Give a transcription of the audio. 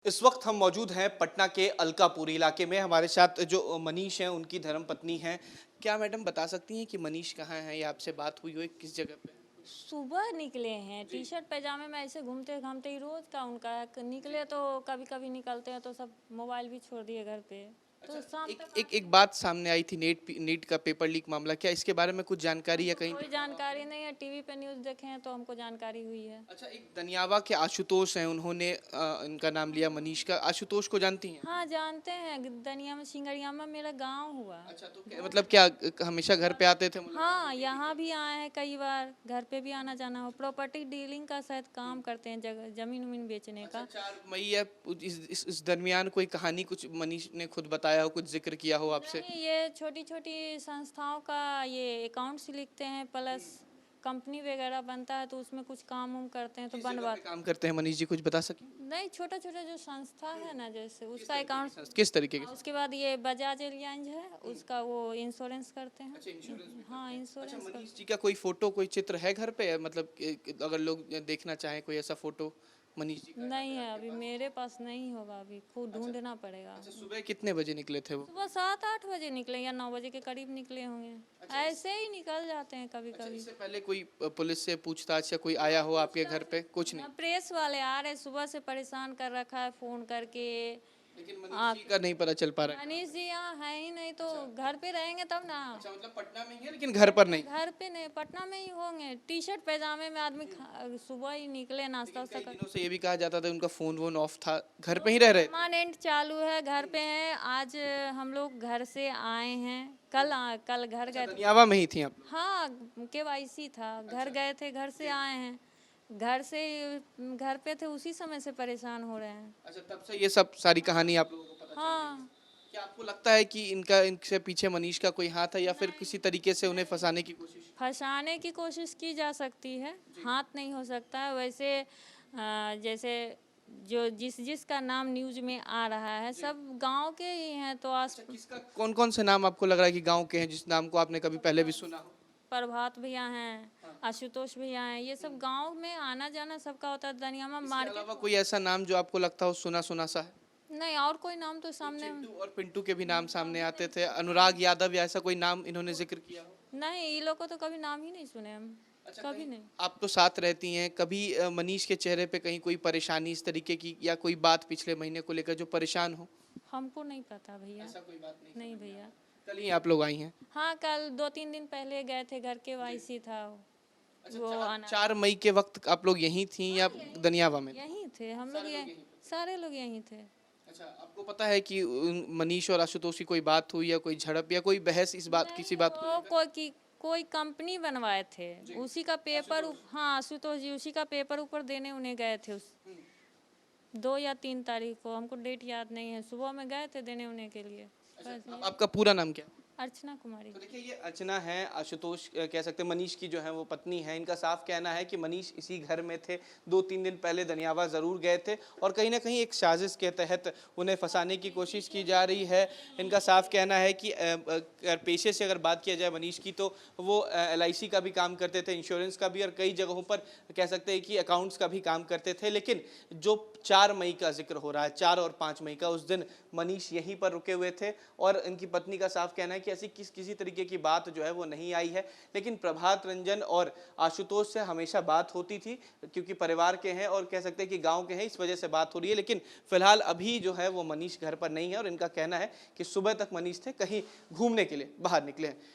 इस वक्त हम मौजूद हैं पटना के अलकापुरी इलाके में। हमारे साथ जो मनीष हैं उनकी धर्मपत्नी हैं। क्या मैडम बता सकती हैं कि मनीष कहाँ हैं या आपसे बात हुई हो किस जगह पे? सुबह निकले हैं जी। टी शर्ट पैजामे में ऐसे घूमते घामते ही रोज का उनका है। जी। निकले तो कभी कभी निकलते हैं तो सब मोबाइल भी छोड़ दिए घर पे। अच्छा, तो शाम एक तक एक एक बात सामने आई थी, नीट का पेपर लीक मामला। क्या इसके बारे में कुछ जानकारी या हमको कहीं कोई देखा हो जानकारी आपने? नहीं है, टीवी पे न्यूज़ देखे हैं तो हमको जानकारी हुई है। अच्छा, एक दनियावा के आशुतोष हैं, उन्होंने इनका नाम लिया मनीष का। आशुतोष को जानती हैं? हाँ जानते हैं, दनिया में सिंगरिया में मेरा गांव हुआ। अच्छा, तो मतलब क्या हमेशा घर पे आते थे मुलाकात हाँ होती थी यहाँ क्या? भी आए हैं कई बार, घर पे भी आना जाना हो। प्रॉपर्टी डीलिंग का शायद काम करते हैं, जगह जमीन उमीन बेचने अच्छा, का। 4 मई या इस दरमियान कोई कहानी कुछ मनीष ने खुद बताया हो, कुछ जिक्र किया हो आपसे? नहीं, ये छोटी छोटी संस्थाओं का ये अकाउंट्स लिखते हैं, प्लस कंपनी वगैरह बनता है तो उसमें कुछ काम उम करते हैं तो किस जगह पे बनवा। काम करते हैं मनीष जी, कुछ बता सकें? नहीं, छोटा छोटा जो संस्था है ना, जैसे किस उसका तरीके की अकाउंट्स। किस तरीके की? उसके बाद ये बजाज एलियांज है, उसका वो इंश्योरेंस करते हैं। अच्छा, इंश्योरेंस भी हाँ करते हैं। अच्छा, इंश्योरेंस कर। मनीष जी का कोई फोटो, कोई चित्र है घर पे? मतलब अगर लोग देखना चाहें कोई ऐसा फोटो मनीष जी का यहाँ नहीं पे है, आपके अभी पास? मेरे पास नहीं होगा, अभी खुद अच्छा। ढूंढना पड़ेगा। अच्छा, सुबह कितने बजे निकले थे वो? सुबह 7-8 बजे निकले या 9 बजे के करीब निकले होंगे। अच्छा, ऐसे ही निकल जाते हैं कभी अच्छा, कभी। इससे पहले कोई पुलिस से पूछताछ या कोई आया हो आपके घर पे? कुछ नहीं। प्रेस वाले आ रहे, सुबह से परेशान कर रखा है फोन करके। लेकिन मनीष जी आप का नहीं पता चल पा रहा है कहाँ मनीष पे? जी यहाँ है ही नहीं तो अच्छा। घर पे रहेंगे तब ना। अच्छा, मतलब पटना में ही है लेकिन घर पर नहीं। घर पे नहीं, पटना में ही होंगे। टी शर्ट पैजामे में आदमी सुबह ही निकले, नाश्ता लेकिन वास्ता कई कर। दिनों से ये भी कहा जाता था उनका फोन वोन ऑफ था, घर पे ही रह रहे थे। परमानेंट चालू है, घर पे हैं। आज हम लोग घर से आए हैं, कल घर अच्छा, गए थे। दनियावा में ही थी आप लोग? हाँ केवाईसी था, घर गए थे, घर से आए हैं। घर से घर पे थे, उसी समय से परेशान हो रहे हैं। अच्छा, तब से ये सब सारी कहानी आप लोगों को पता चल रही हाँ। है। क्या आपको लगता है कि इनसे पीछे मनीष का कोई हाथ है या फिर किसी तरीके से उन्हें फंसाने की कोशिश? फंसाने की कोशिश की जा सकती है, हाथ नहीं हो सकता है वैसे। जैसे जो जिस जिसका नाम न्यूज में आ रहा है सब गांव के ही हैं तो आस। अच्छा, किसका कौन कौन से नाम आपको लग रहा है कि गांव के हैं, जिस नाम को आपने कभी पहले भी सुना हो? प्रभात भैया हैं, आशुतोष भैया हैं, ये सब गांव में आना जाना सबका होता है। दनियामा इसके मार्केट अलावा कोई ऐसा नाम जो आपको लगता हो सुना सुना सा है? नहीं, और कोई नाम तो सामने चिंटू और पिंटू के भी नाम सामने आते थे, अनुराग यादव या ऐसा कोई नाम इन्होंने जिक्र किया हो? नहीं, ये लोग को तो कभी नाम ही नहीं सुने हम। अच्छा, कभी कहीं नहीं। आप तो साथ रहती हैं, कभी मनीष के चेहरे पे कहीं कोई परेशानी इस तरीके की या कोई बात पिछले महीने को लेकर जो परेशान हो? हमको नहीं पता भैया। ऐसा कोई बात नहीं नहीं समझ में भैया। आया। कल ही आप लोग आई हैं? हाँ कल 2-3 दिन पहले गए थे, घर के वाईसी था अच्छा, वो आना। 4 मई के वक्त आप लोग यहीं थी या दनियावा में? यहीं थे हम लोग, सारे ये लोग यहीं पे? सारे लोग यहीं थे। अच्छा, आपको पता है कि मनीष और आशुतोष की कोई बात हुई या कोई झड़प या कोई बहस इस बात किसी नहीं, बात को वो लेकर? कोई कंपनी बनवाए थे, उसी का पेपर हाँ आशुतोष जी, उसी का पेपर ऊपर देने उन्हें गए थे। उस 2 या 3 तारीख को, हमको डेट याद नहीं है, सुबह में गए थे देने उन्हें के लिए। अच्छा, बस ये। आपका पूरा नाम क्या है? अर्चना कुमारी। तो देखिए, ये अर्चना है, आशुतोष कह सकते हैं मनीष की जो है वो पत्नी है। इनका साफ कहना है कि मनीष इसी घर में थे, 2-3 दिन पहले दनियावा ज़रूर गए थे और कहीं ना कहीं एक साजिश के तहत उन्हें फंसाने की कोशिश की जा रही है। इनका साफ कहना है कि पेशे से अगर बात किया जाए मनीष की तो वो LIC का भी काम करते थे, इंश्योरेंस का भी, और कई जगहों पर कह सकते हैं कि अकाउंट्स का भी काम करते थे। लेकिन जो 4 मई का जिक्र हो रहा है, 4 और 5 मई का, उस दिन मनीष यहीं पर रुके हुए थे और इनकी पत्नी का साफ कहना है कि ऐसी किसी तरीके की बात जो है वो नहीं आई है। लेकिन प्रभात रंजन और आशुतोष से हमेशा बात होती थी, क्योंकि परिवार के हैं और कह सकते हैं कि गांव के हैं, इस वजह से बात हो रही है। लेकिन फिलहाल अभी जो है वो मनीष घर पर नहीं है और इनका कहना है कि सुबह तक मनीष थे कहीं घूमने के लिए बाहर निकले हैं।